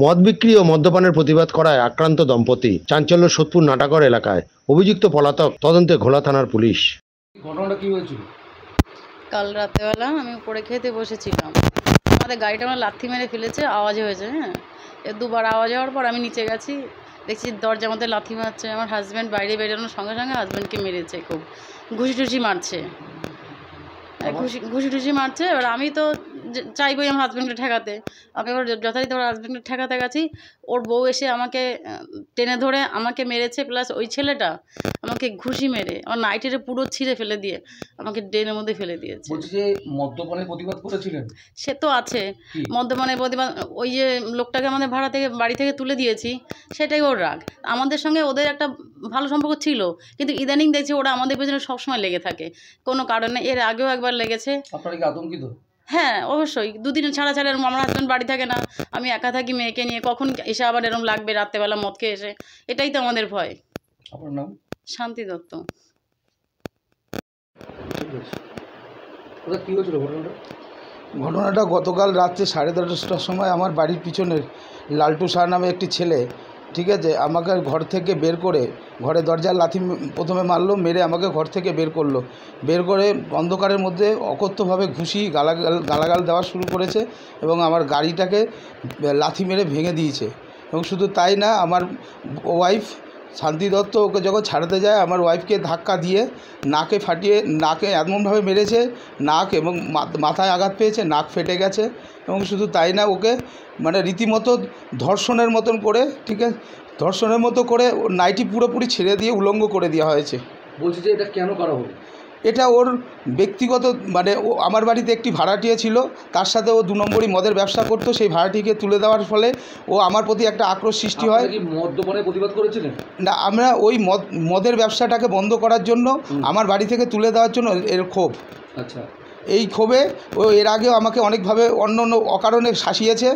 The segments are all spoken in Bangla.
মদ বিক্রি ও মদ্যপানের প্রতিবাদ করায় আক্রান্ত দম্পতি। চাঞ্চল্য সোদপুর নাটাগড় এলাকায়। অভিযুক্ত পলাতক, তদন্তে ঘোলা থানার পুলিশ। ঘটনাটা কি হয়েছিল? কাল রাতেবেলা আমি উপরে খেতে বসেছিলাম, আমাদের গাড়িটা আমার লাথি মেরে ফেলেছে, আওয়াজ হয়েছে। হ্যাঁ, দুবার আওয়াজ হওয়ার পর আমি নিচে গেছি, দেখছি দরজার মধ্যে লাথি মারছে। আমার হাজব্যান্ড বাইরে বেরোনোর সঙ্গে সঙ্গে হাজব্যান্ডকে মেরেছে, খুব ঘুষি টুসি মারছে, ঘুষি টুসি মারছে। এবার আমি তো চাইবই আমার হাজব্যান্ডকে ঠেকাতে। আমি এবার যথারীতি আমার হাজব্যান্ডকে ঠেকাতে গেছি, ওর বউ এসে আমাকে টেনে ধরে আমাকে মেরেছে, প্লাস ওই ছেলেটা আমাকে ঘুষি মেরে আমার নাইটিটা পুরো ছিঁড়ে ফেলে দিয়ে আমাকে ড্রেনের মধ্যে ফেলে দিয়েছে। বলছি যে মদ্যপানের প্রতিবাদ করেছিলেন? সে তো আছে, মদ্যপানের প্রতিবাদ। ওই যে লোকটাকে আমাদের ভাড়া থেকে বাড়ি থেকে তুলে দিয়েছি, সেটাই ওর রাগ। আমাদের সঙ্গে ওদের একটা ভালো সম্পর্ক ছিল, কিন্তু ইদানিং দেখছি ওরা আমাদের পেছনে সবসময় লেগে থাকে কোনো কারণে। এর আগেও একবার লেগেছে। আপনারা কি আতঙ্কিত? হ্যাঁ, অবশ্যই। দুদিন ছাড়া ছাড়া এরকম আমার হাজব্যান্ড বাড়ি থাকে না, আমি একা থাকি মেয়েকে নিয়ে, কখন এসে আবার এরকম লাগবে রাত্রেবেলা মদ খেয়ে এসে, এটাই তো আমাদের ভয়। আপনার নাম? শান্তি দত্ত। কি হয়েছিল ঘটনাটা? ঘটনাটা গতকাল রাত্রে 10:30টার সময় আমার বাড়ির পিছনের লালটু শাহ নামে একটি ছেলে, ঠিক আছে, আমাকে ঘর থেকে বের করে, ঘরে দরজার লাথি প্রথমে মারলো, মেরে আমাকে ঘর থেকে বের করলো। বের করে অন্ধকারের মধ্যে অকথ্যভাবে ঘুষি গালাগাল দেওয়া শুরু করেছে এবং আমার গাড়িটাকে লাথি মেরে ভেঙে দিয়েছে। এবং শুধু তাই না, আমার ওয়াইফ শান্তি দত্ত, ওকে যখন ছাড়াতে যায় আমার ওয়াইফকে ধাক্কা দিয়ে নাকে ফাটিয়ে, নাকে এমনভাবে মেরেছে, নাক এবং মাথায় আঘাত পেয়েছে, নাক ফেটে গেছে। এবং শুধু তাই না, ওকে মানে রীতিমতো ধর্ষণের মতন করে, ঠিক আছে, ধর্ষণের মতো করে ওর নাইটি পুরোপুরি ছেড়ে দিয়ে উলঙ্গ করে দেওয়া হয়েছে। বলছি যে এটা কেন করা হলো? এটা ওর ব্যক্তিগত, মানে ও আমার বাড়িতে একটি ভাড়াটিয়া ছিল, তার সাথে ও 2 নম্বরই মদের ব্যবসা করতো। সেই ভাড়াটিকে তুলে দেওয়ার ফলে ও আমার প্রতি একটা আক্রোশ সৃষ্টি হয়। কি মদ্যপানের প্রতিবাদ করেছিলেন? না, আমরা ওই মদের ব্যবসাটাকে বন্ধ করার জন্য, আমার বাড়ি থেকে তুলে দেওয়ার জন্য এর ক্ষোভ। আচ্ছা, এই ক্ষোভে ও এর আগেও আমাকে অনেকভাবে অন্য অকারণে শাসিয়েছে,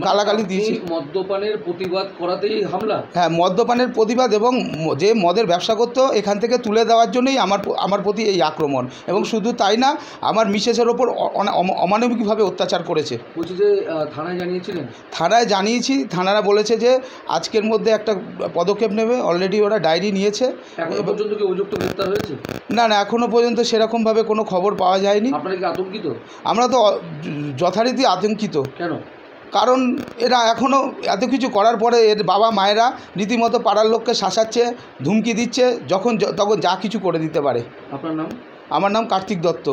গালাগালি দিয়েছে। মদ্যপানের প্রতিবাদ করাতেই হামলা? হ্যাঁ, মদ্যপানের প্রতিবাদ এবং যে মদের ব্যবসা করতো এখান থেকে তুলে দেওয়ার জন্যই আমার প্রতি এই আক্রমণ। এবং শুধু তাই না, আমার মিসেসের ওপর অমানবিকভাবে অত্যাচার করেছে। বলছি যে থানায় জানিয়েছিলেন? থানায় জানিয়েছি, থানারা বলেছে যে আজকের মধ্যে একটা পদক্ষেপ নেবে। অলরেডি ওরা ডায়েরি নিয়েছে। এখনো পর্যন্ত কি অভিযুক্ত গ্রেফতার হয়েছে? না, এখনও পর্যন্ত সেরকমভাবে কোনো খবর পাওয়া যায়নি। আপনারা কি আতঙ্কিত? আমরা তো যথারীতি আতঙ্কিত। কেন? কারণ এরা এখনও এত কিছু করার পরে এর বাবা মায়েরা রীতিমতো পাড়ার লোককে শাসাচ্ছে, ধুমকি দিচ্ছে, তখন যা কিছু করে দিতে পারে। আপনার নাম? আমার নাম কার্তিক দত্ত।